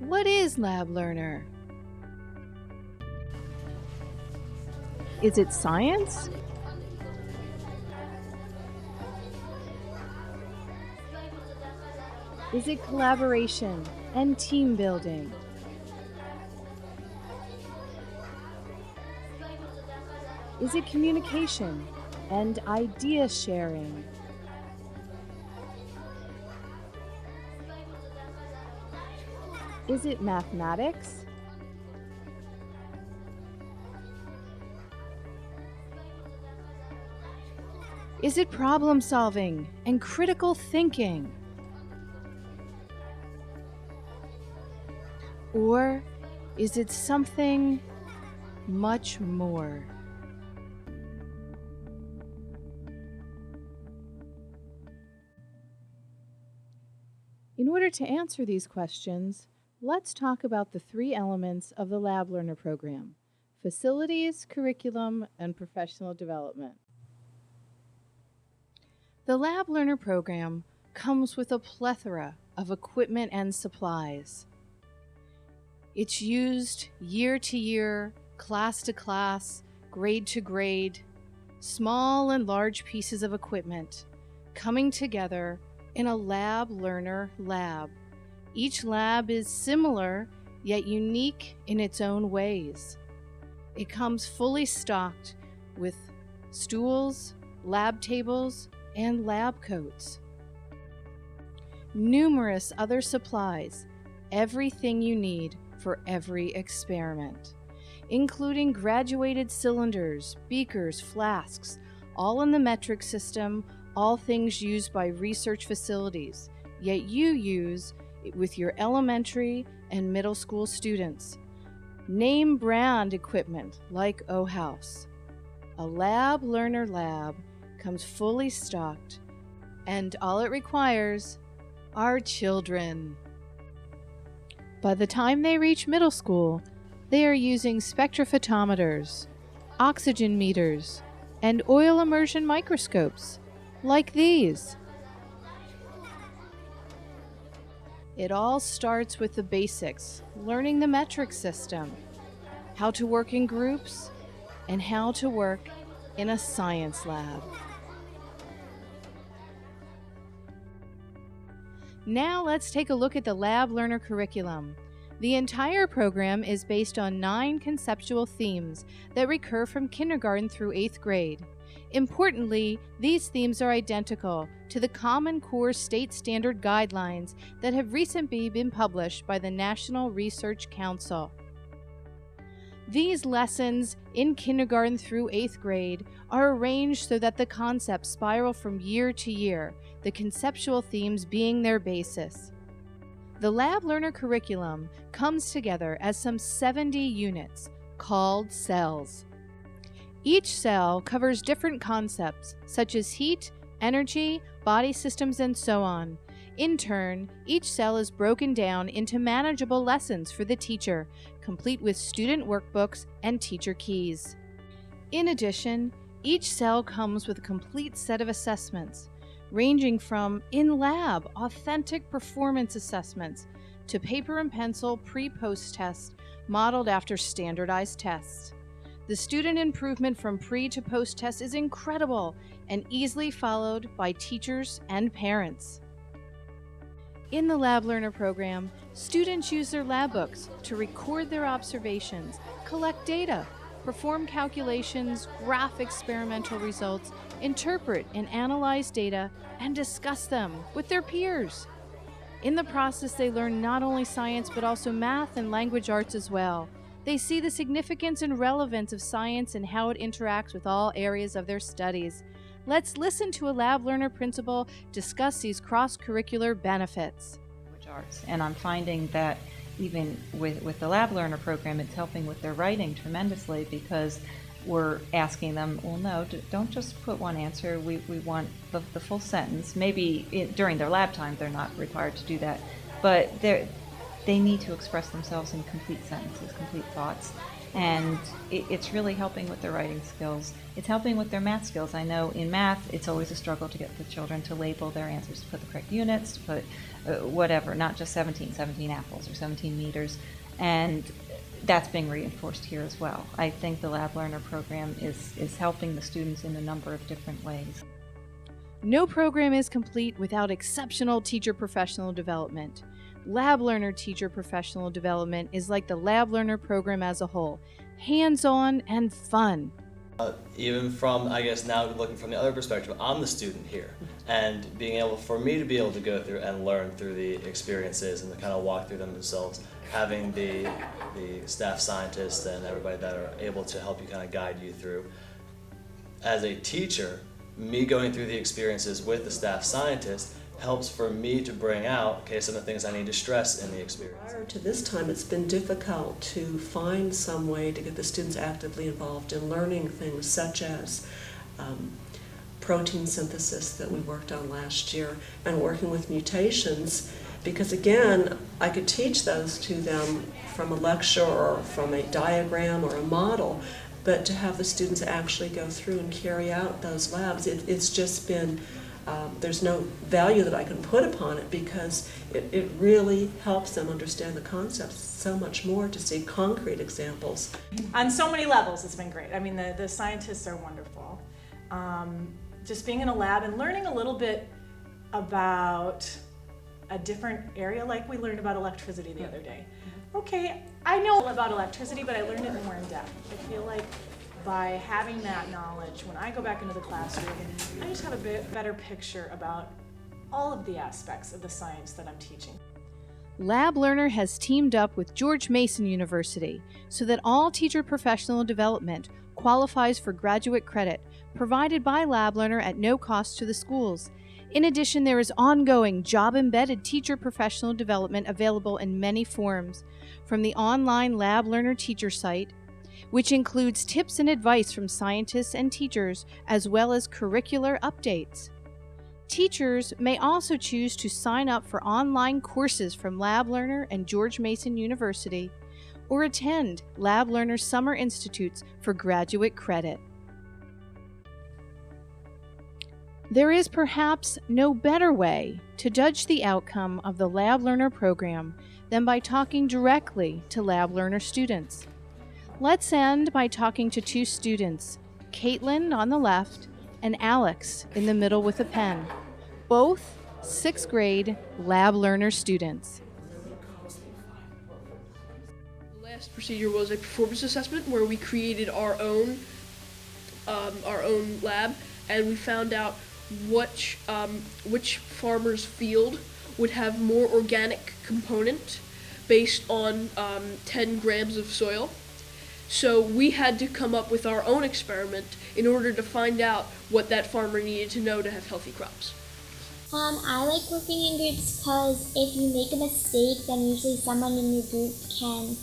What is LabLearner? Is it science? Is it collaboration and team building? Is it communication and idea sharing? Is it mathematics? Is it problem solving and critical thinking? Or is it something much more? In order to answer these questions, let's talk about the three elements of the LabLearner program: facilities, curriculum, and professional development. The LabLearner program comes with a plethora of equipment and supplies. It's used year to year, class to class, grade to grade, small and large pieces of equipment coming together in a LabLearner lab. Each lab is similar, yet unique in its own ways. It comes fully stocked with stools, lab tables, and lab coats. Numerous other supplies, everything you need for every experiment, including graduated cylinders, beakers, flasks, all in the metric system, all things used by research facilities, yet you use with your elementary and middle school students. Name brand equipment like O-House. A LabLearner lab comes fully stocked, and all it requires are children. By the time they reach middle school, they are using spectrophotometers, oxygen meters, and oil immersion microscopes, like these. It all starts with the basics, learning the metric system, how to work in groups, and how to work in a science lab. Now let's take a look at the LabLearner curriculum. The entire program is based on 9 conceptual themes that recur from kindergarten through 8th grade. Importantly, these themes are identical to the Common Core State Standard Guidelines that have recently been published by the National Research Council. These lessons in kindergarten through 8th grade are arranged so that the concepts spiral from year to year, the conceptual themes being their basis. The LabLearner curriculum comes together as some 70 units called cells. Each cell covers different concepts such as heat, energy, body systems, and so on. In turn, each cell is broken down into manageable lessons for the teacher, complete with student workbooks and teacher keys. In addition, each cell comes with a complete set of assessments, ranging from in-lab, authentic performance assessments to paper and pencil pre-post tests modeled after standardized tests. The student improvement from pre to post test is incredible and easily followed by teachers and parents. In the LabLearner program, students use their lab books to record their observations, collect data, perform calculations, graph experimental results, interpret and analyze data, and discuss them with their peers. In the process, they learn not only science but also math and language arts as well. They see the significance and relevance of science and how it interacts with all areas of their studies. Let's listen to a LabLearner principal discuss these cross-curricular benefits. Arts. And I'm finding that even with the LabLearner program, it's helping with their writing tremendously, because we're asking them, well, no, don't just put one answer. We want the full sentence. Maybe during their lab time, they're not required to do that, but they need to express themselves in complete sentences, complete thoughts. And it's really helping with their writing skills. It's helping with their math skills. I know in math, it's always a struggle to get the children to label their answers, to put the correct units, to put whatever, not just 17 apples or 17 meters. And that's being reinforced here as well. I think the LabLearner program is helping the students in a number of different ways. No program is complete without exceptional teacher professional development. LabLearner teacher professional development is like the LabLearner program as a whole, hands-on and fun. Even from, I guess now looking from the other perspective, I'm the student here, and being able, for me to be able to go through and learn through the experiences and to kind of walk through them themselves, having the staff scientists and everybody that are able to help you kind of guide you through. As a teacher, me going through the experiences with the staff scientist helps for me to bring out, okay, some of the things I need to stress in the experience. Prior to this time, it's been difficult to find some way to get the students actively involved in learning things such as protein synthesis that we worked on last year, and working with mutations, because again, I could teach those to them from a lecture or from a diagram or a model, but to have the students actually go through and carry out those labs, it's just been there's no value that I can put upon it, because it really helps them understand the concepts so much more to see concrete examples. On so many levels, it's been great. I mean, the scientists are wonderful. Just being in a lab and learning a little bit about a different area, like we learned about electricity the other day. Okay, I know about electricity, but I learned it more in depth. I feel like by having that knowledge, when I go back into the classroom, I just have a better picture about all of the aspects of the science that I'm teaching. LabLearner has teamed up with George Mason University so that all teacher professional development qualifies for graduate credit provided by LabLearner at no cost to the schools. In addition, there is ongoing job-embedded teacher professional development available in many forms, from the online LabLearner teacher site, which includes tips and advice from scientists and teachers, as well as curricular updates. Teachers may also choose to sign up for online courses from LabLearner and George Mason University, or attend LabLearner Summer Institutes for graduate credit. There is perhaps no better way to judge the outcome of the LabLearner program than by talking directly to LabLearner students. Let's end by talking to two students, Caitlin on the left and Alex in the middle with a pen, both 6th grade LabLearner students. The last procedure was a performance assessment where we created our own lab, and we found out which farmer's field would have more organic component based on 10 grams of soil. So we had to come up with our own experiment in order to find out what that farmer needed to know to have healthy crops. I like working in groups because if you make a mistake, then usually someone in your group can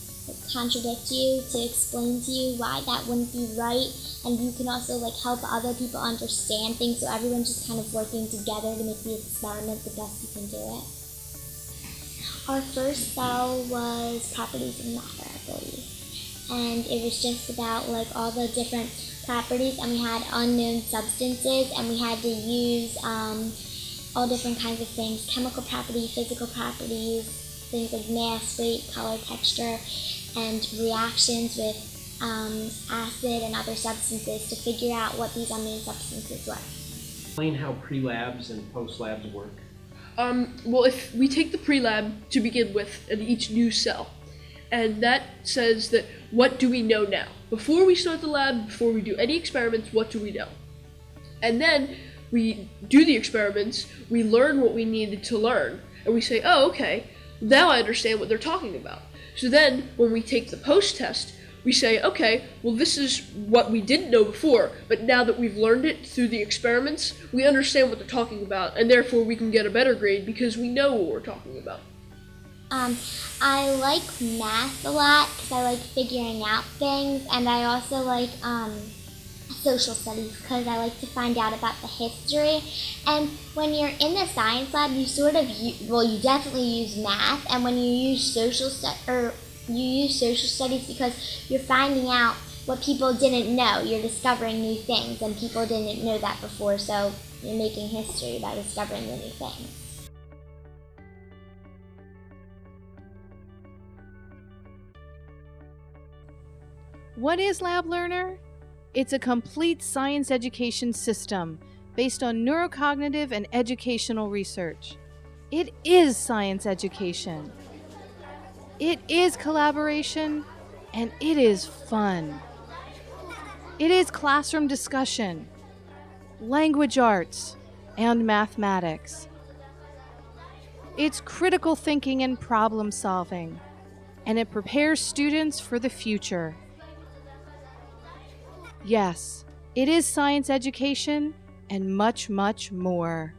contradict you to explain to you why that wouldn't be right, and you can also help other people understand things, so everyone's just kind of working together to make the experiment the best you can do it. Our first cell was properties of matter, I believe, and it was just about all the different properties, and we had unknown substances, and we had to use all different kinds of things: chemical properties, physical properties, things like mass, weight, color, texture, and reactions with acid and other substances to figure out what these unknown substances were. Explain how pre-labs and post-labs work. Well, if we take the pre-lab to begin with in each new cell, and that says that what do we know now? Before we start the lab, before we do any experiments, what do we know? And then we do the experiments, we learn what we needed to learn, and we say, oh, okay, now I understand what they're talking about. So then, when we take the post-test, we say, okay, well, this is what we didn't know before, but now that we've learned it through the experiments, we understand what they're talking about, and therefore we can get a better grade because we know what we're talking about. I like math a lot because I like figuring out things, and I also like social studies because I like to find out about the history. And when you're in the science lab, you you definitely use math, and when you use You use social studies because you're finding out what people didn't know. You're discovering new things, and people didn't know that before, so you're making history by discovering the new things. What is LabLearner? It's a complete science education system based on neurocognitive and educational research. It is science education. It is collaboration, and it is fun. It is classroom discussion, language arts, and mathematics. It's critical thinking and problem solving, and it prepares students for the future. Yes, it is science education and much, much more.